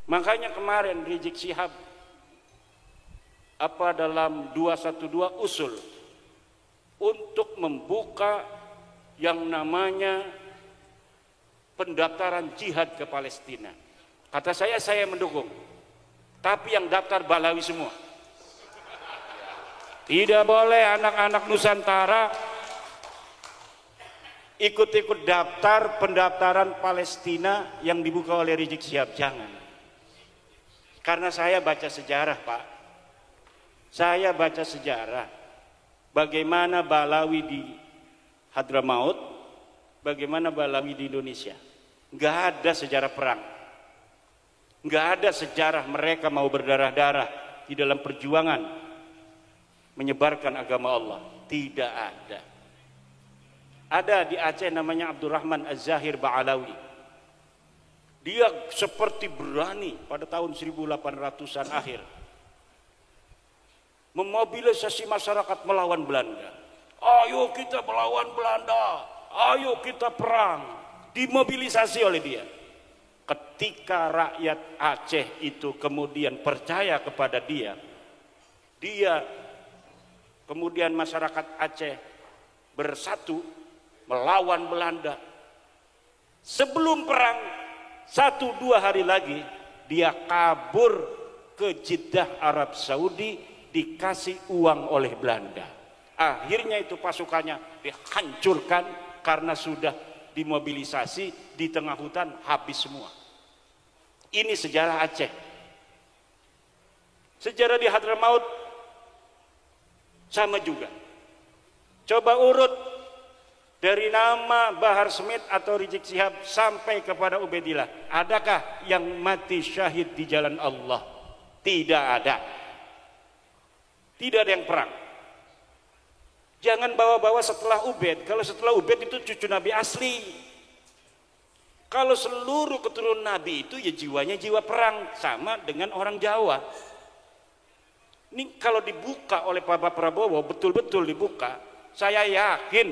Makanya kemarin Rizik Syihab dalam 212 usul untuk membuka yang namanya pendaftaran jihad ke Palestina. Kata saya mendukung. Tapi yang daftar Balawi semua. Tidak boleh anak-anak Nusantara ikut-ikut daftar pendaftaran Palestina yang dibuka oleh Rizik Syihab. Jangan. Karena saya baca sejarah, Pak. Saya baca sejarah bagaimana Balawi di Hadramaut, bagaimana Balawi di Indonesia. Nggak ada sejarah perang, nggak ada sejarah mereka mau berdarah-darah di dalam perjuangan menyebarkan agama Allah. Tidak ada. Ada di Aceh namanya Abdurrahman Az-Zahir Ba'alawi. Dia seperti berani pada tahun 1800-an akhir memobilisasi masyarakat melawan Belanda. Ayo kita melawan Belanda, ayo kita perang. Dimobilisasi oleh dia. Ketika rakyat Aceh itu kemudian percaya kepada dia, kemudian masyarakat Aceh bersatu melawan Belanda. Sebelum perang 1-2 hari lagi dia kabur ke Jeddah Arab Saudi, dikasih uang oleh Belanda. Akhirnya itu pasukannya dihancurkan karena sudah dimobilisasi di tengah hutan, habis semua. Ini sejarah Aceh. Sejarah di Hadramaut sama juga. Coba urut dari nama Bahar Smith atau Rizik Syihab sampai kepada Ubaidillah. Adakah yang mati syahid di jalan Allah? Tidak ada. Tidak ada yang perang. Jangan bawa-bawa setelah Ubaid. Kalau setelah Ubaid itu cucu Nabi asli. Kalau seluruh keturunan Nabi itu ya jiwanya jiwa perang, sama dengan orang Jawa. Ini kalau dibuka oleh Pak Prabowo, betul-betul dibuka, saya yakin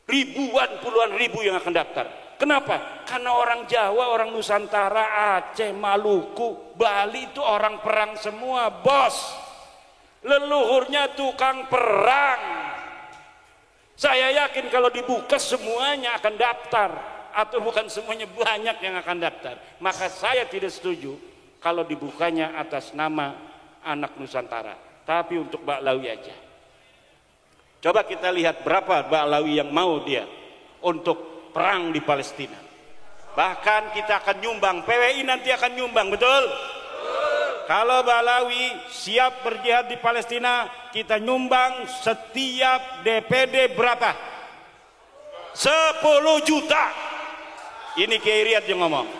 ribuan, puluhan ribu yang akan daftar. Kenapa? Karena orang Jawa, orang Nusantara, Aceh, Maluku, Bali itu orang perang semua, bos. Leluhurnya tukang perang. Saya yakin kalau dibuka semuanya akan daftar. Atau bukan semuanya, banyak yang akan daftar. Maka saya tidak setuju kalau dibukanya atas nama anak Nusantara, tapi untuk Ba'lawi aja. Coba kita lihat berapa Ba'lawi yang mau dia untuk perang di Palestina. Bahkan kita akan nyumbang, PWI nanti akan nyumbang, betul? Kalau Ba'lawi siap berjihad di Palestina, kita nyumbang setiap DPD berapa? 10 juta. Ini Kiai Riyad yang ngomong.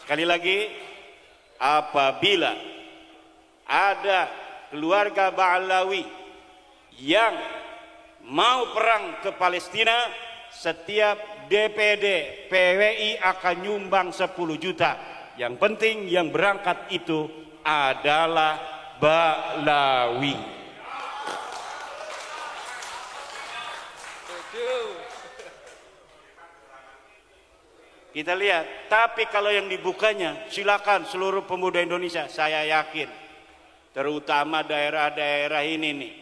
Sekali lagi, apabila ada keluarga Ba'lawi yang mau perang ke Palestina, setiap DPD PWI akan nyumbang 10 juta. Yang penting yang berangkat itu adalah Ba'lawi. Kita lihat, tapi kalau yang dibukanya silakan seluruh pemuda Indonesia, saya yakin terutama daerah-daerah ini nih,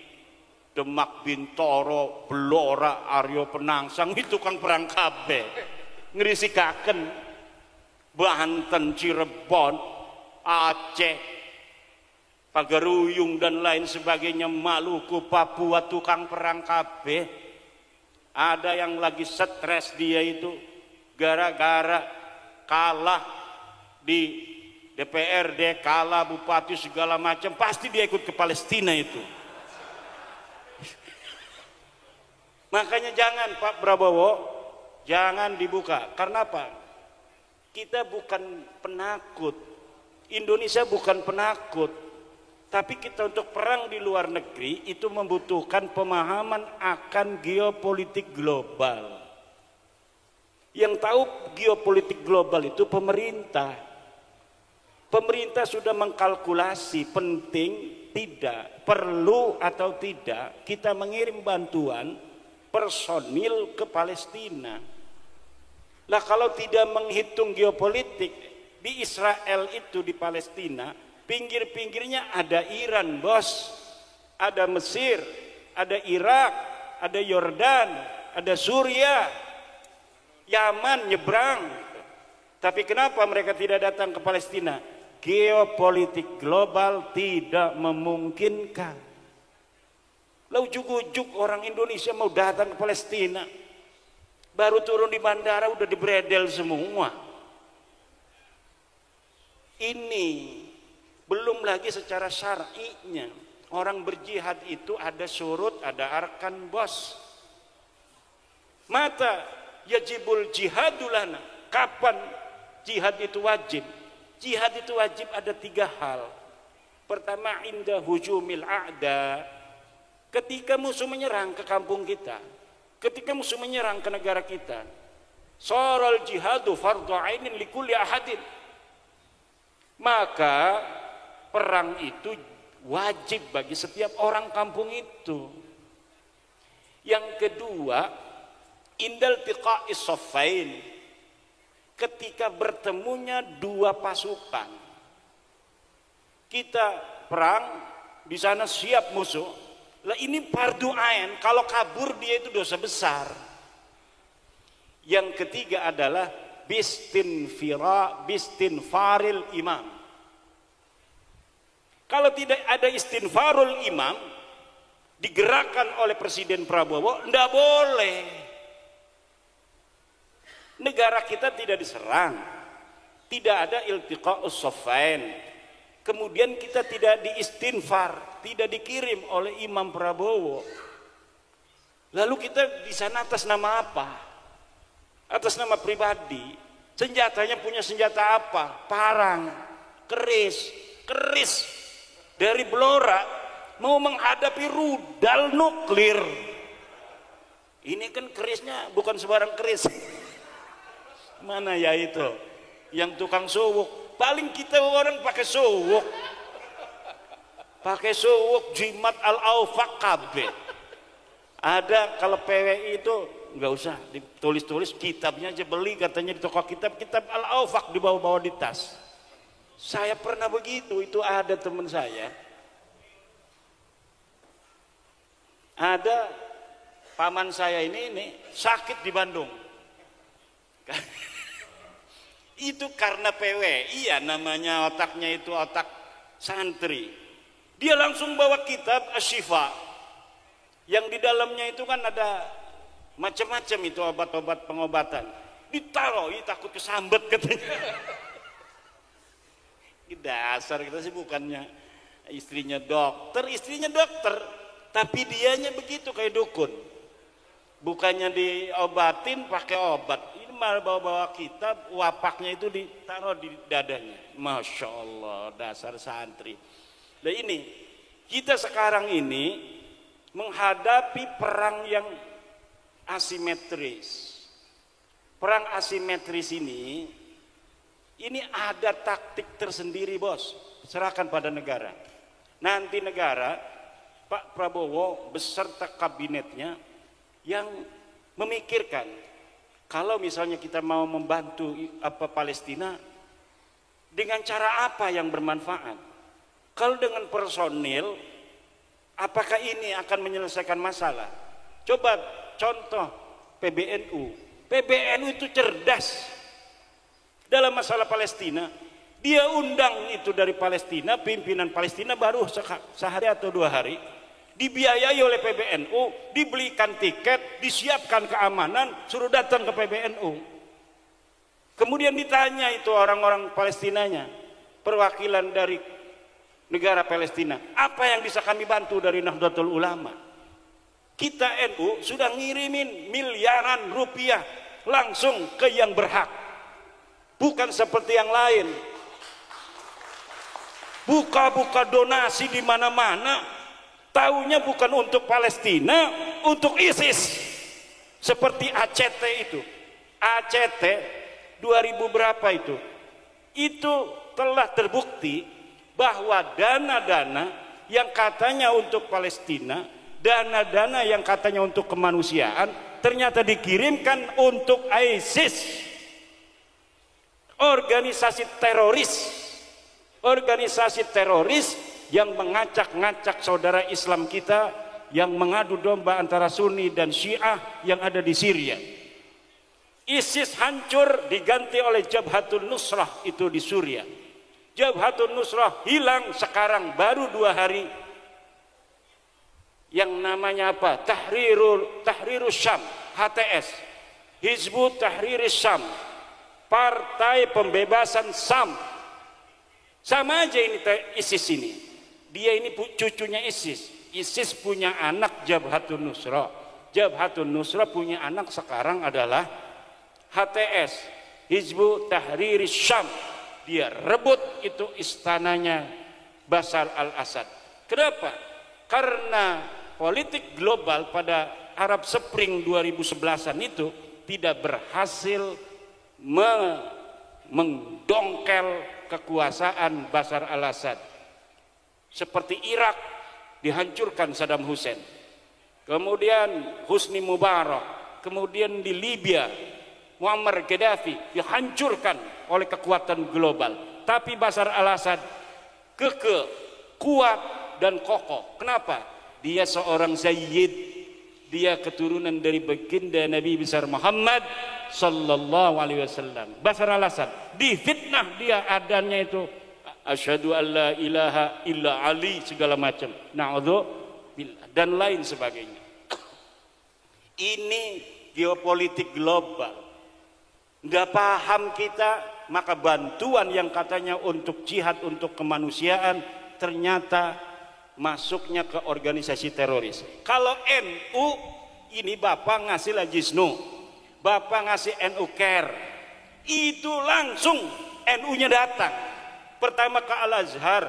Demak, Bintoro, Blora, Aryo Penangsang, itu kan perang kabeh, ngerisikaken, Banten, Cirebon, Aceh, Pagaruyung dan lain sebagainya, Maluku, Papua, tukang perang kabeh. Ada yang lagi stres dia itu gara-gara kalah di DPRD, kalah bupati segala macam, pasti dia ikut ke Palestina itu. Makanya jangan Pak Prabowo, jangan dibuka. Karena apa? Kita bukan penakut, Indonesia bukan penakut, tapi kita untuk perang di luar negeri itu membutuhkan pemahaman akan geopolitik global. Yang tahu geopolitik global itu pemerintah. Pemerintah sudah mengkalkulasi penting, tidak, perlu atau tidak kita mengirim bantuan personil ke Palestina. Lah kalau tidak menghitung geopolitik, Di Israel itu, di Palestina, pinggir-pinggirnya ada Iran, bos, ada Mesir, ada Irak, ada Yordan, ada Suriah, Yaman nyebrang. Tapi kenapa mereka tidak datang ke Palestina? Geopolitik global tidak memungkinkan. Lah ujuk-ujuk orang Indonesia mau datang ke Palestina, baru turun di bandara udah dibredel semua. Ini belum lagi secara syar'inya. Orang berjihad itu ada syurut, ada arkan, bos. Mata yajibul jihadulana. Kapan jihad itu wajib? Jihad itu wajib ada 3 hal. Pertama, inda hujumil a'da, ketika musuh menyerang ke kampung kita, ketika musuh menyerang ke negara kita. Saral jihadu fardhu ainin likulli ahadin. Maka perang itu wajib bagi setiap orang kampung itu. Yang kedua, indal tiqa'is saffain, ketika bertemunya 2 pasukan. Kita perang, di sana siap musuh. Lah ini fardu ain, kalau kabur dia itu dosa besar. Yang ketiga adalah bistinfaril imam. Kalau tidak ada istinfarul imam digerakkan oleh Presiden Prabowo, tidak boleh. Negara kita tidak diserang, tidak ada iltiqa'us saffain, kemudian kita tidak diistinfar, tidak dikirim oleh Imam Prabowo. Lalu kita di sana atas nama apa? Atas nama pribadi. Senjatanya punya senjata apa? Parang, keris dari Blora mau menghadapi rudal nuklir. Ini kan kerisnya bukan sembarang keris. Mana ya itu yang tukang suwuk? Paling kita orang pakai suwuk, jimat al-aufaq kabeh. Ada kalau PWI itu nggak usah ditulis-tulis, kitabnya aja beli, katanya di toko kitab al-aufaq dibawa-bawa di tas. Saya pernah begitu, itu ada teman saya, ada paman saya ini sakit di Bandung. Itu karena PWI ya, namanya otaknya itu otak santri. Dia langsung bawa kitab Asy-Syifa, yang di dalamnya itu kan ada macam-macam itu obat-obat pengobatan. Ditaruh, takut kesambet katanya. Dasar kita sih bukannya istrinya dokter, tapi dianya begitu kayak dukun. Bukannya diobatin pakai obat, ini malah bawa-bawa kitab, wapaknya itu ditaruh di dadanya. Masya Allah, dasar santri. Nah ini, kita sekarang ini menghadapi perang yang asimetris. Perang asimetris ini ada taktik tersendiri, bos. Serahkan pada negara. Nanti negara, Pak Prabowo beserta kabinetnya yang memikirkan, kalau misalnya kita mau membantu Palestina, dengan cara apa yang bermanfaat? Kalau dengan personil, apakah ini akan menyelesaikan masalah? Coba contoh PBNU itu cerdas dalam masalah Palestina. Dia undang itu dari Palestina, pimpinan Palestina baru sehari atau 2 hari, dibiayai oleh PBNU, dibelikan tiket, disiapkan keamanan, suruh datang ke PBNU. Kemudian ditanya itu orang-orang Palestinanya, perwakilan dari negara Palestina, apa yang bisa kami bantu dari Nahdlatul Ulama? Kita NU sudah ngirimin miliaran rupiah langsung ke yang berhak, bukan seperti yang lain buka-buka donasi di mana-mana, taunya bukan untuk Palestina, untuk ISIS. Seperti ACT itu, ACT 2000 berapa itu telah terbukti bahwa dana-dana yang katanya untuk Palestina, dana-dana yang katanya untuk kemanusiaan, ternyata dikirimkan untuk ISIS. organisasi teroris yang mengacak-ngacak saudara Islam kita, yang mengadu domba antara Sunni dan Syiah yang ada di Syria. ISIS hancur diganti oleh Jabhatun Nusrah itu di Suriah. Jabhatun Nusrah hilang sekarang baru 2 hari. Yang namanya apa? Tahrirus Syam, HTS, Hizbut Tahriris Syam, Partai Pembebasan Syam. Sama aja ini ISIS ini. Dia ini cucunya ISIS. ISIS punya anak Jabhatun Nusrah. Jabhatun Nusrah punya anak sekarang adalah HTS, Hizbut Tahriris Syam. Dia rebut itu istananya Bashar al-Assad. Kenapa? Karena politik global pada Arab Spring 2011-an itu tidak berhasil mendongkel kekuasaan Bashar al-Assad. Seperti Irak dihancurkan Saddam Hussein, kemudian Husni Mubarak, kemudian di Libya Muammar Gaddafi dihancurkan oleh kekuatan global. Tapi Bashar al-Assad kekeh, kuat dan kokoh. Kenapa? Dia seorang sayyid, dia keturunan dari baginda Nabi besar Muhammad sallallahu alaihi wasallam. Bashar al-Assad difitnah, dia adanya itu asyhadu an la ilaha illa Ali segala macam, na'udzubillah dan lain sebagainya. Ini geopolitik global. Nggak paham kita, maka bantuan yang katanya untuk jihad, untuk kemanusiaan, ternyata masuknya ke organisasi teroris. Kalau NU ini Bapak ngasih Lajisnu, Bapak ngasih NU Care, itu langsung NU-nya datang. Pertama ke Al-Azhar,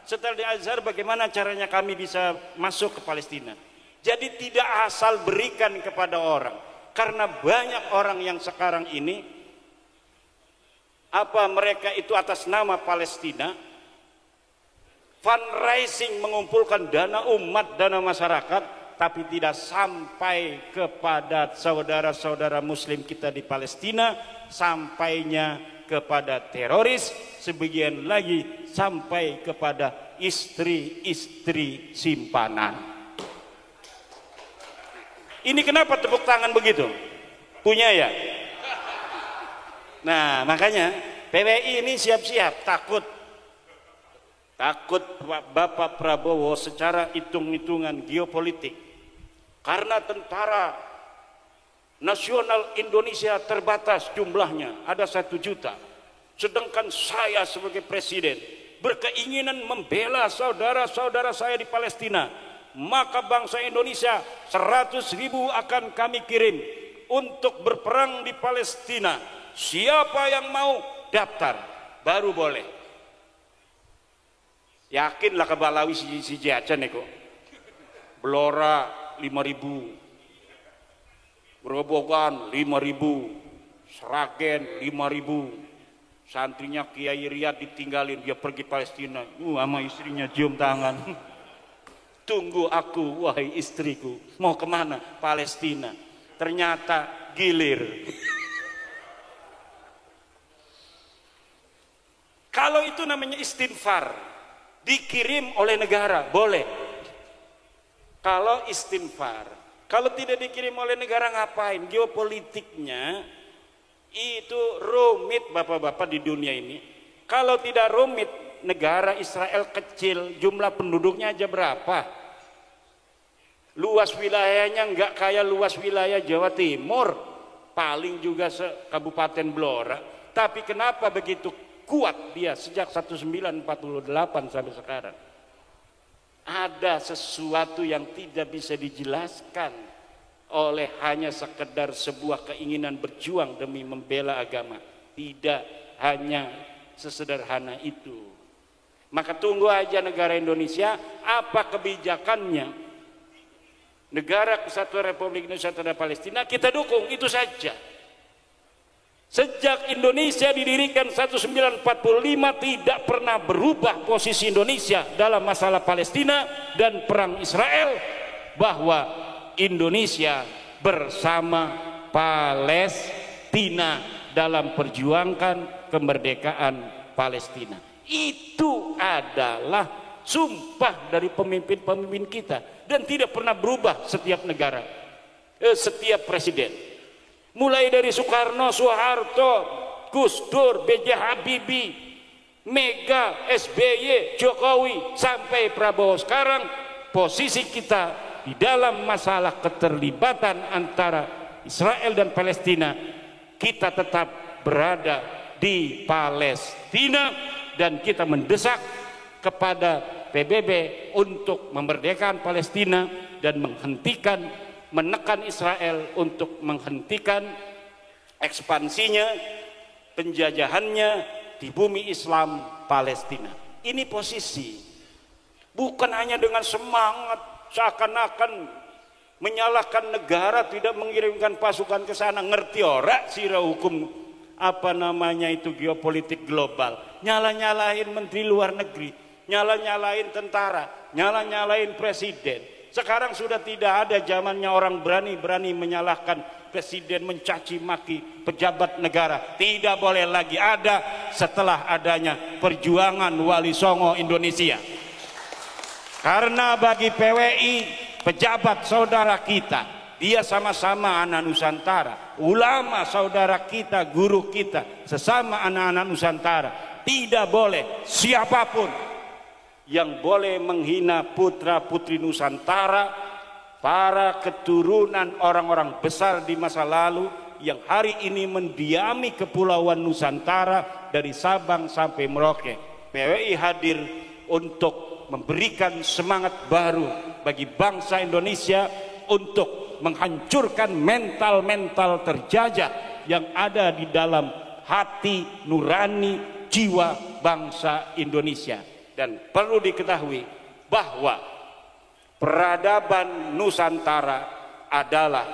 setelah di Azhar bagaimana caranya kami bisa masuk ke Palestina. Jadi tidak asal berikan kepada orang, karena banyak orang yang sekarang ini mereka itu atas nama Palestina fundraising, mengumpulkan dana umat, dana masyarakat, tapi tidak sampai kepada saudara-saudara muslim kita di Palestina, sampainya kepada teroris, sebagian lagi sampai kepada istri-istri simpanan. Ini kenapa tepuk tangan begitu? Punya ya? Nah, makanya PWI ini siap-siap, takut Bapak Prabowo secara hitung-hitungan geopolitik, karena tentara nasional Indonesia terbatas jumlahnya, ada 1 juta, sedangkan saya sebagai presiden berkeinginan membela saudara-saudara saya di Palestina, maka bangsa Indonesia 100.000 akan kami kirim untuk berperang di Palestina. Siapa yang mau daftar baru boleh. Yakinlah ke Balawi si Jacan kok. Blora 5.000, Grobogan 5.000, Sragen 5.000. Santrinya Kiai Riyad ditinggalin, dia pergi Palestina. Sama istrinya cium tangan. Tunggu aku wahai istriku. Mau kemana? Palestina. Ternyata gilir. Kalau itu namanya istinfar, dikirim oleh negara, boleh. Kalau istinfar, kalau tidak dikirim oleh negara ngapain? Geopolitiknya itu rumit bapak-bapak di dunia ini. Kalau tidak rumit, negara Israel kecil, jumlah penduduknya aja berapa? Luas wilayahnya nggak kayak luas wilayah Jawa Timur, paling juga Kabupaten Blora. Tapi kenapa begitu kuat dia sejak 1948 sampai sekarang? Ada sesuatu yang tidak bisa dijelaskan oleh hanya sekedar sebuah keinginan berjuang demi membela agama. Tidak hanya sesederhana itu. Maka tunggu aja negara Indonesia, apa kebijakannya. Negara Kesatuan Republik Indonesia terhadap Palestina kita dukung, itu saja. Sejak Indonesia didirikan 1945 tidak pernah berubah posisi Indonesia dalam masalah Palestina dan perang Israel, bahwa Indonesia bersama Palestina dalam perjuangkan kemerdekaan Palestina. Itu adalah sumpah dari pemimpin-pemimpin kita dan tidak pernah berubah setiap negara, setiap presiden. Mulai dari Soekarno, Soeharto, Gus Dur, B.J. Habibie, Mega, SBY, Jokowi, sampai Prabowo sekarang, posisi kita di dalam masalah keterlibatan antara Israel dan Palestina, kita tetap berada di Palestina dan kita mendesak kepada PBB untuk memerdekakan Palestina dan menekan Israel untuk menghentikan ekspansinya, penjajahannya di bumi Islam Palestina. Ini posisi, bukan hanya dengan semangat seakan-akan menyalahkan negara tidak mengirimkan pasukan ke sana. Ngerti ora sira hukum apa namanya itu geopolitik global, nyala-nyalain menteri luar negeri, nyala-nyalain tentara, nyala-nyalain presiden. Sekarang sudah tidak ada zamannya orang berani-berani menyalahkan presiden, mencaci maki pejabat negara. Tidak boleh lagi ada setelah adanya perjuangan Wali Songo Indonesia. Karena bagi PWI, pejabat saudara kita, dia sama-sama anak Nusantara. Ulama saudara kita, guru kita, sesama anak-anak Nusantara. Tidak boleh siapapun yang boleh menghina putra-putri Nusantara, para keturunan orang-orang besar di masa lalu yang hari ini mendiami kepulauan Nusantara dari Sabang sampai Merauke. PWI hadir untuk memberikan semangat baru bagi bangsa Indonesia untuk menghancurkan mental-mental terjajah yang ada di dalam hati nurani jiwa bangsa Indonesia. Dan perlu diketahui bahwa peradaban Nusantara adalah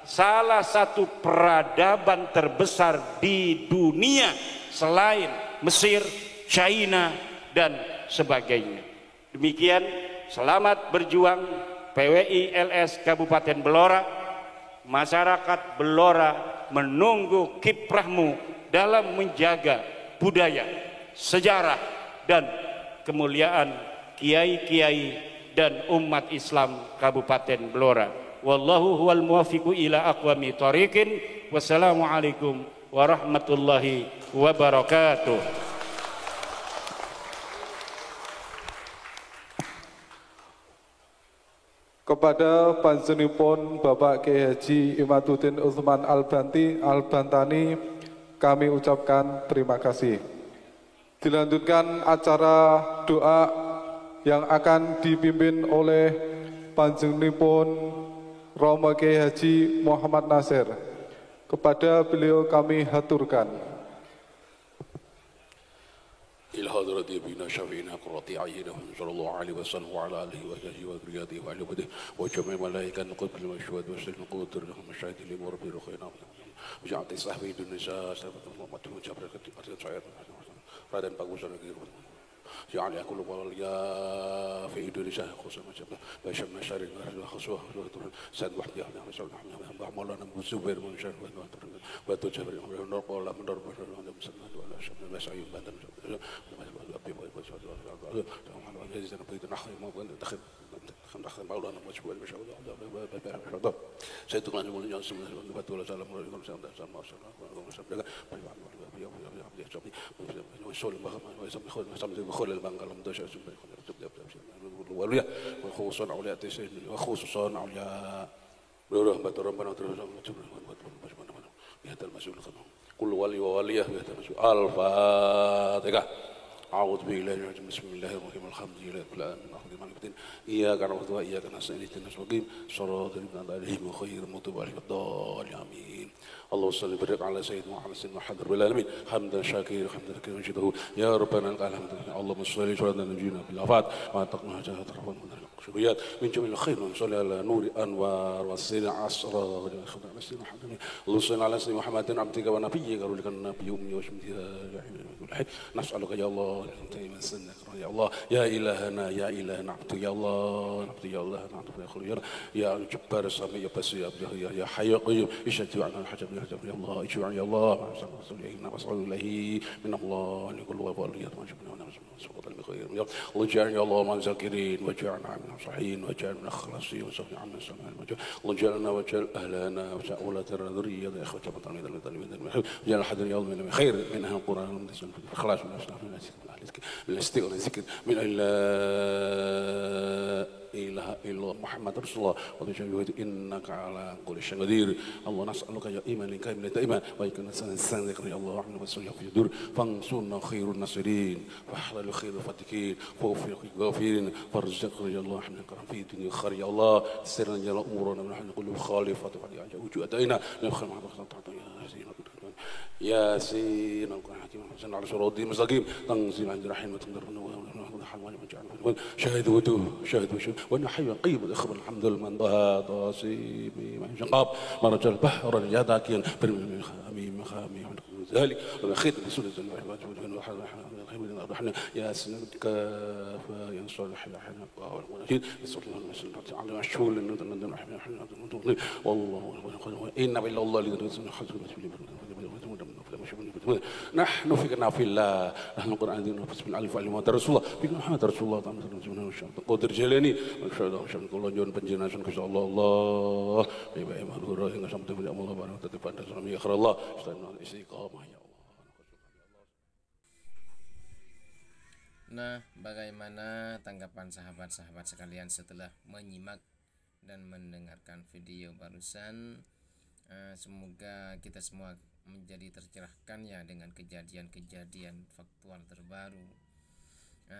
salah satu peradaban terbesar di dunia selain Mesir, China, dan sebagainya. Demikian, selamat berjuang PWI LS Kabupaten Blora. Masyarakat Blora menunggu kiprahmu dalam menjaga budaya, sejarah, dan kemuliaan kiai-kiai dan umat Islam Kabupaten Blora. Wallahu huwal muwaffiqu ila aqwami thoriqin. Wassalamualaikum warahmatullahi wabarakatuh. Kepada panjenenganipun Bapak Kiai Haji Imaduddin Utsman Al-Bantani kami ucapkan terima kasih. Dilanjutkan acara doa yang akan dipimpin oleh panjenenganipun Romo Kiai Haji Muhammad Nasir. Kepada beliau kami haturkan. إلى حضرة أبينا شفينا قرة أعينه صلى الله عليه وسلم وعلى آله وصحبه وذريته وأهل بيته وجميع ملائكة قبل المشهود وسلم قدر لهم الشاهدين ورب رخينا وجعلت صحبه النساء سبب المؤمن وجبر الشعير رادن bagusan lagi جعل كل وليا في إندونيسيا خصوصا مجمع بشر مشاري خصوصا سيد وحدي مولانا أبو زبير من شر وتو جبر نور ولا من نور ولا مسلم ولا شر مسعي بدن أبي باي باي جزنا بيت نحن ما بقول دخل دخل مولانا مجبور مشهود سيدنا نقول يا سيدنا بتقول سلام عليكم سلام وصول بخول البنغال مدوش وليا وخصوصا عليا تسين وخصوصا عليا برحمة ربنا يهدى المسؤول كل ولي ووليه يهدى المسؤول الفاتحة أعوذ بالله من الشيطان بسم الله الرحمن الرحيم الحمد لله رب العالمين إياك نعبد وإياك نستعين اهدنا الصراط صراط الذين أنعمت عليهم غير المغضوب عليهم ولا الضالين آمين اللهم صل وبارك على سيدنا محمد سيدنا محمد رب العالمين حمدا شاكرا حمدا كثيرا مجيده يا ربنا لك الحمد اللهم صل وسلم نجينا بالعافات واتقنا جهات الرحمن شكريات من جميع الخير ونصلي على نور انوار والسيد اسرار اللهم صل على سيدنا محمد عبدك ونبيك ورسولك النبي امي وشمتها نسالك يا الله أنت مسنا يا الله يا إلهنا يا إلهنا نعبد يا الله نعبد يا الله نعبد يا خير يا جبار السماء يا بس يا حي يا قيوم اشهد عنا الحجب يا الله اشهد يا الله وصل إليه من الله نقول وباليات ما جبنا سقط بخير يا الله جعلنا يا الله من ذاكرين وجعلنا من صحيين وجعلنا من خلاصين وصفي عنا السماء الله جعلنا وجعل أهلنا وأولاد الذرية يا إخوة جبت من المدن جعل حد يوم من خير من أهل القرآن خلاص من الأسلام من الاستغناء ذكر من لا إله إلا الله محمد رسول الله وتشهد إنك على كل شيء قدير الله نسألك يا إيمان كامل دائما ويكون سنة ذكر يا الله عنا وسلم في دور فانصرنا خير الناصرين فاحلل خير الفاتكين ووفق الغافرين فارزقنا يا الله احنا كرم في الدنيا خير يا الله سرنا يا الله أمورنا ونحن نقول خالفة وعلي وجوه أدينا نبخل مع ياسين القرآن الحكيم حسن على صراط المستقيم تنزيل عند الرحيم وتنذرنا شاهد وتوه شاهد وشهد وانا حي قيم الاخبر الحمد لله من ضاسيم شقاب مرج البحر اليداكين برمي خامي ذلك وخيط بسنة الرحمن يا سنك يا صالح يا حنا والمناشد صلى الله عليه وسلم على الشهور والله إن بالله الله الذي نحن فينا في الله نحن القرآن ديننا بسم الله الف علم رسول الله بكم محمد رسول الله تعالى قدر جلاني ما شاء الله شان كل جون penjenengan Gusti Allah ibadah madhura hingga sampai pada Allah barang tetipan dan suami akhir Allah istiqamah ya Allah. Nah, bagaimana tanggapan sahabat-sahabat sekalian setelah menyimak dan mendengarkan video barusan? Semoga kita semua menjadi tercerahkan ya dengan kejadian-kejadian faktual terbaru.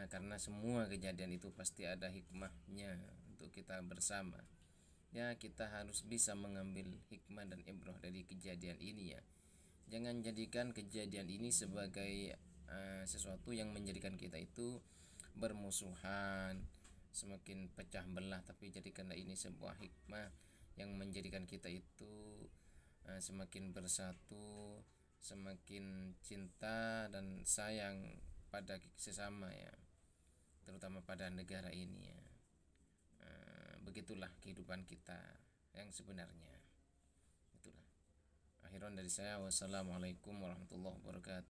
Karena semua kejadian itu pasti ada hikmahnya untuk kita bersama. Ya, kita harus bisa mengambil hikmah dan ibrah dari kejadian ini ya. Jangan jadikan kejadian ini sebagai sesuatu yang menjadikan kita itu bermusuhan, semakin pecah belah, tapi jadikanlah ini sebuah hikmah yang menjadikan kita itu semakin bersatu, semakin cinta dan sayang pada sesama ya, terutama pada negara ini ya. Begitulah kehidupan kita yang sebenarnya. Itulah. Akhiran dari saya, wassalamualaikum warahmatullahi wabarakatuh.